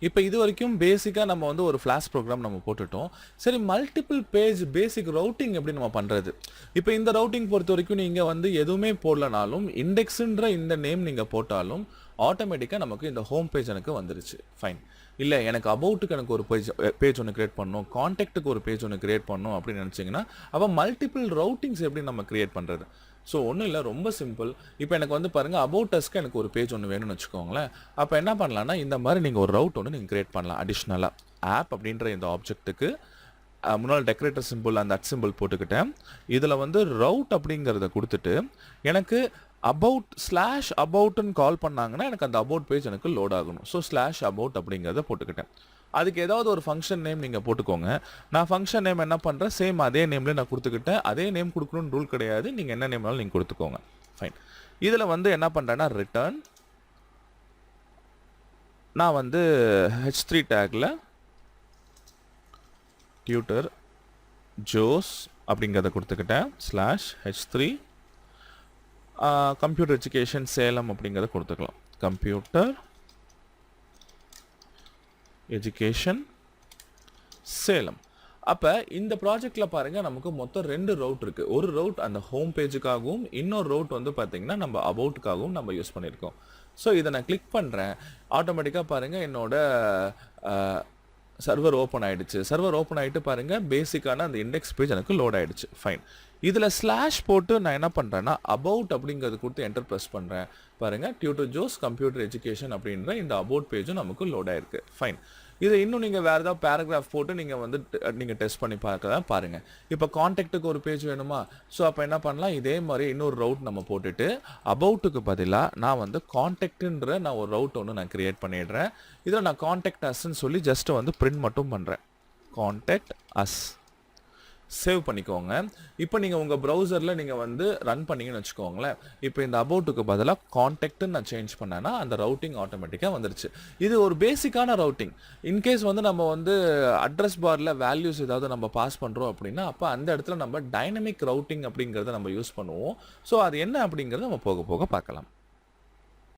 இப்போ இது வரைக்கும் பேசிக்காக நம்ம வந்து ஒரு ஃப்ளாஷ் ப்ரோக்ராம் நம்ம போட்டுட்டோம். சரி, மல்டிபிள் பேஜ் பேசிக் ரவுட்டிங் எப்படி நம்ம பண்ணுறது? இப்போ இந்த ரவுட்டிங் பொறுத்த வரைக்கும் நீங்கள் வந்து எதுவுமே போடலனாலும் இண்டெக்ஸுன்ற இந்த நேம் நீங்கள் போட்டாலும் ஆட்டோமேட்டிக்காக நமக்கு இந்த ஹோம் பேஜ் எனக்கு வந்துருச்சு. ஃபைன். இல்லை எனக்கு அபவுட்டுக்கு எனக்கு ஒரு பேஜ் ஒன்று கிரியேட் பண்ணணும், காண்டாக்ட்டுக்கு ஒரு பேஜ் ஒன்று கிரியேட் பண்ணணும் அப்படின்னு நினச்சிங்கன்னா அப்போ மல்டிபிள் ரவுட்டிங்ஸ் எப்படி நம்ம கிரியேட் பண்ணுறது? ஸோ ஒன்றும் இல்லை, ரொம்ப சிம்பிள். இப்போ எனக்கு வந்து பாருங்கள், அபவுட் அஸ்க்கு எனக்கு ஒரு பேஜ் ஒன்று வேணும்னு வச்சுக்கோங்களேன். அப்போ என்ன பண்ணலான்னா இந்த மாதிரி நீங்கள் ஒரு ரவுட் ஒன்று நீங்கள் கிரியேட் பண்ணலாம். அடிஷ்னலாக ஆப் அப்படின்ற இந்த ஆப்ஜெக்ட்டுக்கு முன்னால் டெக்கரேட்டர் சிம்பிள் அந்த அட் சிம்பிள் போட்டுக்கிட்டேன். இதில் வந்து ரவுட் அப்படிங்கிறத கொடுத்துட்டு எனக்கு அபவுட் ஸ்லாஷ் அபவுட்னு கால் பண்ணாங்கன்னா எனக்கு அந்த அபவுட் பேஜ் எனக்கு லோட் ஆகணும். ஸோ ஸ்லாஷ் அபவுட் அப்படிங்கிறத போட்டுக்கிட்டேன். அதுக்கு ஏதாவது ஒரு ஃபங்க்ஷன் நேம் நீங்கள் போட்டுக்கோங்க. நான் ஃபங்க்ஷன் நேம் என்ன பண்ணுறேன், சேம் அதே நேம்லேயே நான் கொடுத்துக்கிட்டேன். அதே நேம் கொடுக்கணும்னு ரூல் கிடையாது, நீங்கள் என்ன நேம்னாலும் நீங்கள் கொடுத்துக்கோங்க. ஃபைன். இதில் வந்து என்ன பண்ணுறேன்னா ரிட்டர்ன் நான் வந்து h3 டேக்கில் டியூட்டர் ஜோஸ் அப்படிங்கிறத கொடுத்துக்கிட்டேன். Slash h3 computer education Salem அப்படிங்கிறத கொடுத்துக்கலாம். Computer education Salem. அப்போ இந்த ப்ராஜெக்டில் பாருங்கள், நமக்கு மொத்தம் 2 ரவுட் இருக்குது. ஒரு ரவுட் அந்த ஹோம் பேஜுக்காகவும், இன்னொரு ரவுட் வந்து பார்த்திங்கன்னா நம்ம அபவுட்டுக்காகவும் நம்ம யூஸ் பண்ணியிருக்கோம். ஸோ இதை நான் கிளிக் பண்ணுறேன், ஆட்டோமேட்டிக்காக பாருங்கள் என்னோட சர்வர் ஓப்பன் ஆகிடுச்சு. சர்வர் ஓப்பன் ஆகிட்டு பாருங்கள் பேசிக்கான அந்த இண்டெக்ஸ் பேஜ் எனக்கு லோட் ஆகிடுச்சு. ஃபைன். இதில் ஸ்லாஷ் போட்டு நான் என்ன பண்ணுறேன்னா அபவுட் அப்படிங்கிறது கொடுத்து என்டர் ப்ரெஸ் பண்ணுறேன். பாருங்கள், டியூட்டர் ஜோஸ் கம்ப்யூட்டர் எஜுகேஷன் அப்படின்ற இந்த அபவுட் பேஜும் நமக்கு லோட் ஆகிருக்கு. ஃபைன். இதை இன்னும் நீங்கள் வேறு ஏதாவது பேராகிராஃப் போட்டு நீங்கள் வந்து நீங்கள் டெஸ்ட் பண்ணி பார்க்கலாம். பாருங்கள், இப்போ காண்டாக்ட்டுக்கு ஒரு பேஜ் வேணுமா? ஸோ அப்போ என்ன பண்ணலாம், இதே மாதிரி இன்னொரு ரவுட் நம்ம போட்டுட்டு அபவுட்டுக்கு பதிலாக நான் வந்து காண்டாக்டுன்ற நான் ஒரு ரவுட் ஒன்று நான் கிரியேட் பண்ணிடுறேன். இதில் நான் காண்டாக்ட் அஸ்ன்னு சொல்லி ஜஸ்ட் வந்து பிரிண்ட் மட்டும் பண்ணுறேன். காண்டாக்ட் அஸ் சேவ் பண்ணிக்கோங்க. இப்போ நீங்கள் உங்கள் ப்ரௌசரில் நீங்கள் வந்து ரன் பண்ணிங்கன்னு வச்சுக்கோங்களேன். இப்போ இந்த அபவுட்டுக்கு பதிலாக காண்டாக்ட்னு நான் சேஞ்ச் பண்ணேன்னா அந்த ரவுட்டிங் ஆட்டோமேட்டிக்காக வந்துருச்சு. இது ஒரு பேசிக்கான ரவுட்டிங். இன்கேஸ் வந்து நம்ம வந்து அட்ரஸ் பாரில் வேல்யூஸ் ஏதாவது நம்ம பாஸ் பண்ணுறோம் அப்படின்னா அப்போ அந்த இடத்துல நம்ம டைனமிக் ரவுட்டிங் அப்படிங்கிறத நம்ம யூஸ் பண்ணுவோம். ஸோ அது என்ன அப்படிங்கிறத நம்ம போக போக பார்க்கலாம்.